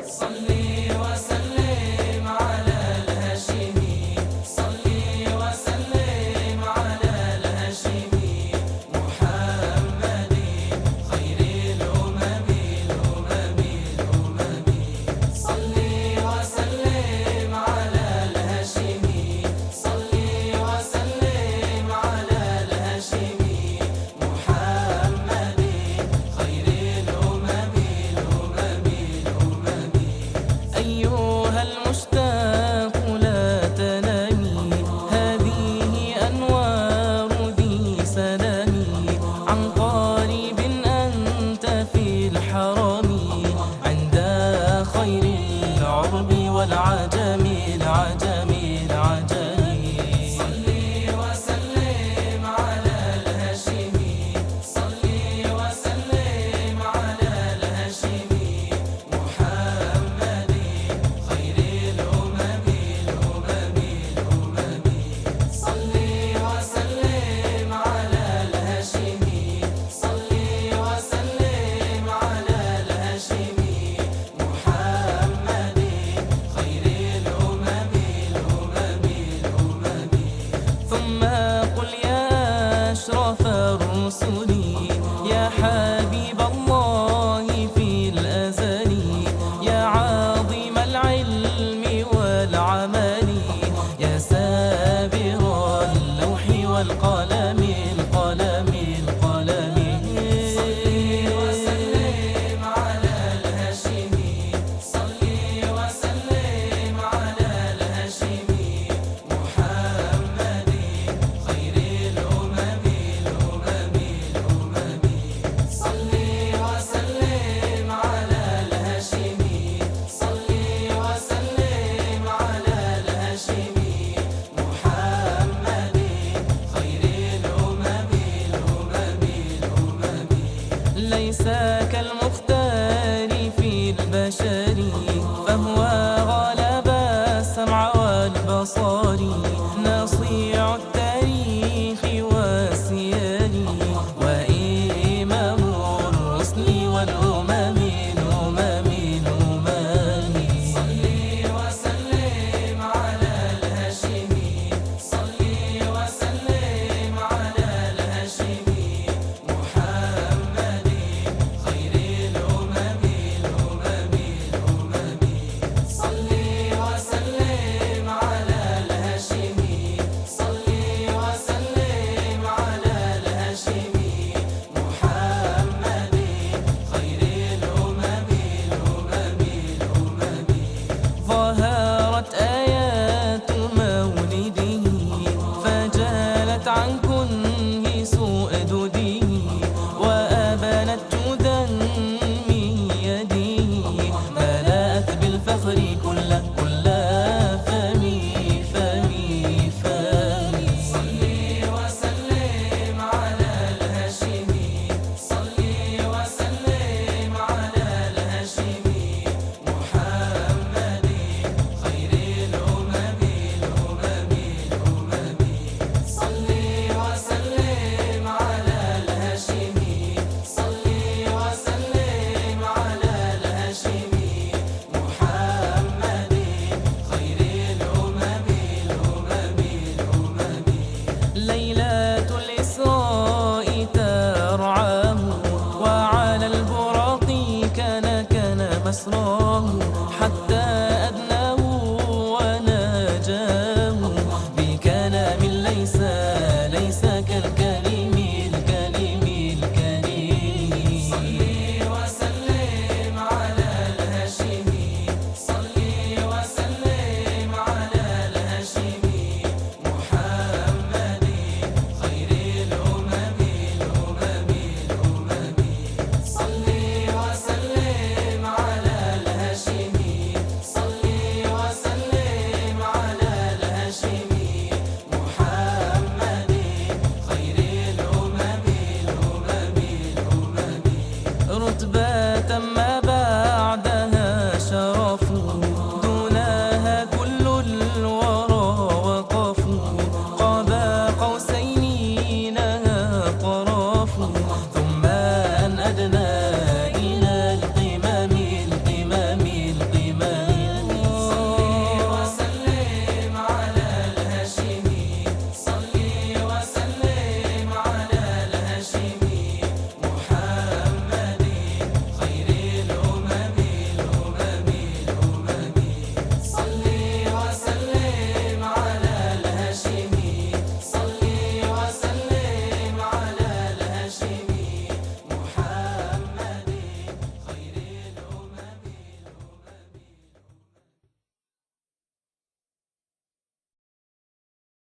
صلي وسلم على الهاشمي، صلي وسلم على الهاشمي محمد خير الأمم الأمم الأمم. صلي وسلم على الهاشمي، صلي وسلم على الهاشمي محمد خير الأمم الأمم الأمم. أيها المشتاق لا تنامي، هذه أنوار ذي سلامي، عن قريب أنت في الحرم، عند خير العرب والعجم العجم العجم. صلي وسلم على الهاشمي، صلي وسلم على الهاشمي محمد خير الأمم الأمم الأمم. صلي وسلم على الهاشمي، صلي وسلم على الهاشمي محمد خير الأمم الأمم الأمم. ثم قل يا أشرف الرسل، يا حبيب الله في الأزل، يا عظيم العلم والعمل، يا سابر اللوح والقلم القلم القلم. صلي وسلم على الهاشمي، صلي وسلم على الهاشمي محمد خير الأمم الأمم الأمم. صلي وسلم على الهاشمي، صلي وسلم على الهاشمي محمد خير الأمم الأمم الأمم. ليس كالمختار في البشر، فهو غلب السمع والبصر، نصيع التاريخ والسير، وإمام الرسل والأمم الأمم الأمم. صلي وسلم على الهاشمي، صلي وسلم على الهاشمي محمد خير الأمم الأمم الأمم. صلي وسلم على الهاشمي، صلي وسلم على الهاشمي محمد خير الأمم الأمم الأمم. ظهرت آيات مولده، فجالت عن كنه سؤدده، وأبنت جودا من يده، ملأت بالفخر كل فمي فمي فمي. صلي وسلم على الهاشمي، صلي وسلم على الهاشمي محمد خير الأمم الأمم الأمم. صلي وسلم على الهاشمي، صلي وسلم على الهاشمي محمد خير الأمم الأمم الأمم. ليلة الإسراء ترعاه، وعلى البراق كان مسراه، حتى أدناه ونجاه، بكلام ليس كالكلم الكلم الكريم. صلي وسلم على الهاشمي، صلي وسلم على الهاشمي محمد خير الأمم الأمم الأمم. صلي وسلم على الهاشمي، صلي وسلم على الهاشمي محمد خير الأمم الأمم الأمم. رتبة